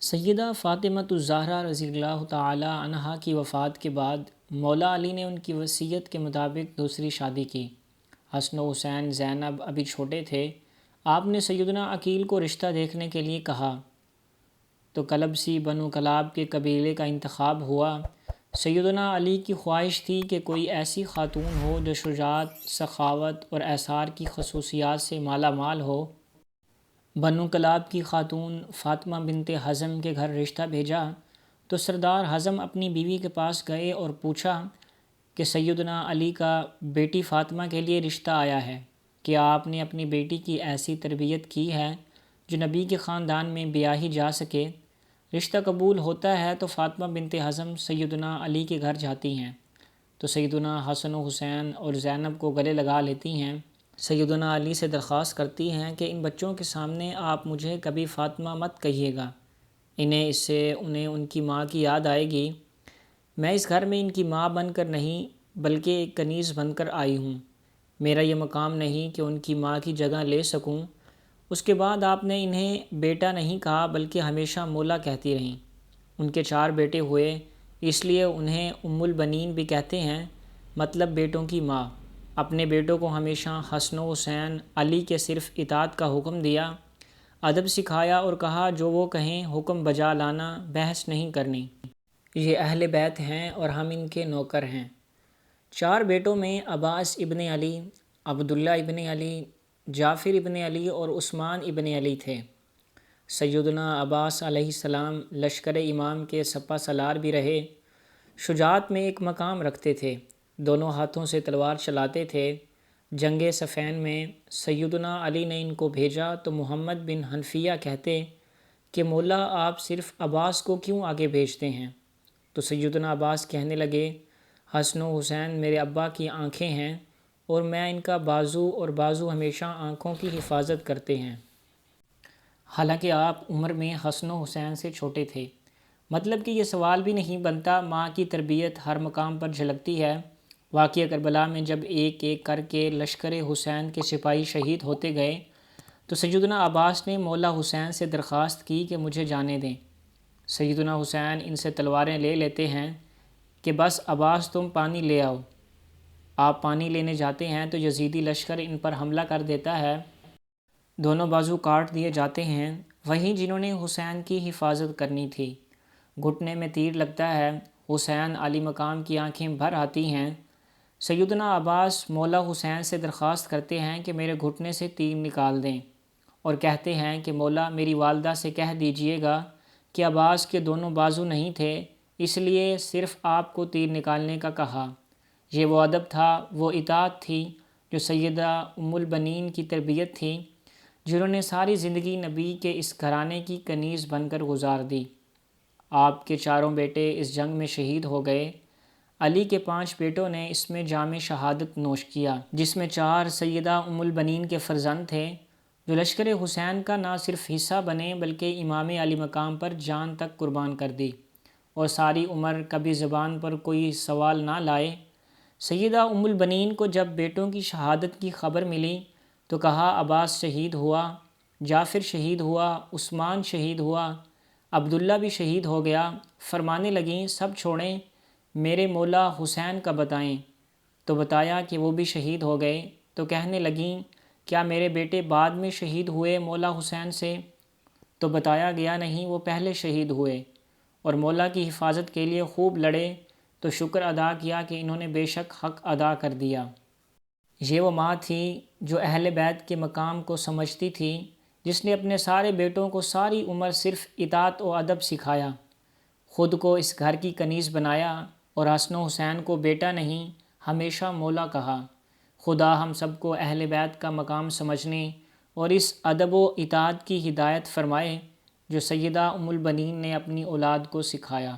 سیدہ فاطمۃ الزہرا رضی اللہ تعالی عنہا کی وفات کے بعد مولا علی نے ان کی وصیت کے مطابق دوسری شادی کی۔ حسن و حسین زینب ابھی چھوٹے تھے۔ آپ نے سیدنا عقیل کو رشتہ دیکھنے کے لیے کہا تو کلبسی بنو کلاب کے قبیلے کا انتخاب ہوا۔ سیدنا علی کی خواہش تھی کہ کوئی ایسی خاتون ہو جو شجاعت، سخاوت اور ایثار کی خصوصیات سے مالا مال ہو۔ بنو کلاب کی خاتون فاطمہ بنت حزم کے گھر رشتہ بھیجا تو سردار حزم اپنی بیوی کے پاس گئے اور پوچھا کہ سیدنا علی کا بیٹی فاطمہ کے لیے رشتہ آیا ہے، کیا آپ نے اپنی بیٹی کی ایسی تربیت کی ہے جو نبی کے خاندان میں بیاہی جا سکے؟ رشتہ قبول ہوتا ہے تو فاطمہ بنت حزم سیدنا علی کے گھر جاتی ہیں تو سیدنا حسن و حسین اور زینب کو گلے لگا لیتی ہیں۔ سیدنا علی سے درخواست کرتی ہیں کہ ان بچوں کے سامنے آپ مجھے کبھی فاطمہ مت کہیے گا، اس سے انہیں ان کی ماں کی یاد آئے گی۔ میں اس گھر میں ان کی ماں بن کر نہیں بلکہ ایک کنیز بن کر آئی ہوں۔ میرا یہ مقام نہیں کہ ان کی ماں کی جگہ لے سکوں۔ اس کے بعد آپ نے انہیں بیٹا نہیں کہا بلکہ ہمیشہ مولا کہتی رہیں۔ ان کے 4 بیٹے ہوئے، اس لیے انہیں ام البنین بھی کہتے ہیں، مطلب بیٹوں کی ماں۔ اپنے بیٹوں کو ہمیشہ حسن و حسین علی کے صرف اطاعت کا حکم دیا، ادب سکھایا اور کہا جو وہ کہیں حکم بجا لانا، بحث نہیں کرنی۔ یہ اہل بیت ہیں اور ہم ان کے نوکر ہیں۔ 4 بیٹوں میں عباس ابن علی، عبداللہ ابن علی، جعفر ابن علی اور عثمان ابن علی تھے۔ سیدنا عباس علیہ السلام لشکر امام کے سپہ سالار بھی رہے۔ شجاعت میں ایک مقام رکھتے تھے، دونوں ہاتھوں سے تلوار چلاتے تھے۔ جنگ صفین میں سیدنا علی نے ان کو بھیجا تو محمد بن حنفیہ کہتے کہ مولا آپ صرف عباس کو کیوں آگے بھیجتے ہیں؟ تو سیدنا عباس کہنے لگے، حسن و حسین میرے ابا کی آنکھیں ہیں اور میں ان کا بازو، اور بازو ہمیشہ آنکھوں کی حفاظت کرتے ہیں۔ حالانکہ آپ عمر میں حسن و حسین سے چھوٹے تھے۔ مطلب کہ یہ سوال بھی نہیں بنتا، ماں کی تربیت ہر مقام پر جھلکتی ہے۔ واقعہ کربلا میں جب ایک ایک کر کے لشکر حسین کے سپاہی شہید ہوتے گئے تو سیدنا عباس نے مولا حسین سے درخواست کی کہ مجھے جانے دیں۔ سیدنا حسین ان سے تلواریں لے لیتے ہیں کہ بس عباس تم پانی لے آؤ۔ آپ پانی لینے جاتے ہیں تو یزیدی لشکر ان پر حملہ کر دیتا ہے، دونوں بازو کاٹ دیے جاتے ہیں۔ وہیں جنہوں نے حسین کی حفاظت کرنی تھی، گھٹنے میں تیر لگتا ہے، حسین علی مقام کی آنکھیں بھر آتی ہیں۔ سیدنا عباس مولا حسین سے درخواست کرتے ہیں کہ میرے گھٹنے سے تیر نکال دیں، اور کہتے ہیں کہ مولا میری والدہ سے کہہ دیجئے گا کہ عباس کے دونوں بازو نہیں تھے، اس لیے صرف آپ کو تیر نکالنے کا کہا۔ یہ وہ ادب تھا، وہ اطاعت تھی جو سیدہ ام البنین کی تربیت تھی، جنہوں نے ساری زندگی نبی کے اس گھرانے کی کنیز بن کر گزار دی۔ آپ کے 4 بیٹے اس جنگ میں شہید ہو گئے۔ علی کے 5 بیٹوں نے اس میں جام شہادت نوش کیا، جس میں 4 سیدہ ام البنین کے فرزند تھے، جو لشکر حسین کا نہ صرف حصہ بنے بلکہ امام علی مقام پر جان تک قربان کر دی، اور ساری عمر کبھی زبان پر کوئی سوال نہ لائے۔ سیدہ ام البنین کو جب بیٹوں کی شہادت کی خبر ملی تو کہا عباس شہید ہوا، جعفر شہید ہوا، عثمان شہید ہوا، عبداللہ بھی شہید ہو گیا۔ فرمانے لگیں سب چھوڑیں، میرے مولا حسین کا بتائیں۔ تو بتایا کہ وہ بھی شہید ہو گئے۔ تو کہنے لگیں کیا میرے بیٹے بعد میں شہید ہوئے مولا حسین سے؟ تو بتایا گیا نہیں، وہ پہلے شہید ہوئے اور مولا کی حفاظت کے لیے خوب لڑے، تو شکر ادا کیا کہ انہوں نے بے شک حق ادا کر دیا۔ یہ وہ ماں تھی جو اہل بیت کے مقام کو سمجھتی تھی، جس نے اپنے سارے بیٹوں کو ساری عمر صرف اطاعت و ادب سکھایا، خود کو اس گھر کی کنیز بنایا اور حسن و حسین کو بیٹا نہیں ہمیشہ مولا کہا۔ خدا ہم سب کو اہل بیت کا مقام سمجھنے اور اس ادب و اطاعت کی ہدایت فرمائے جو سیدہ ام البنین نے اپنی اولاد کو سکھایا۔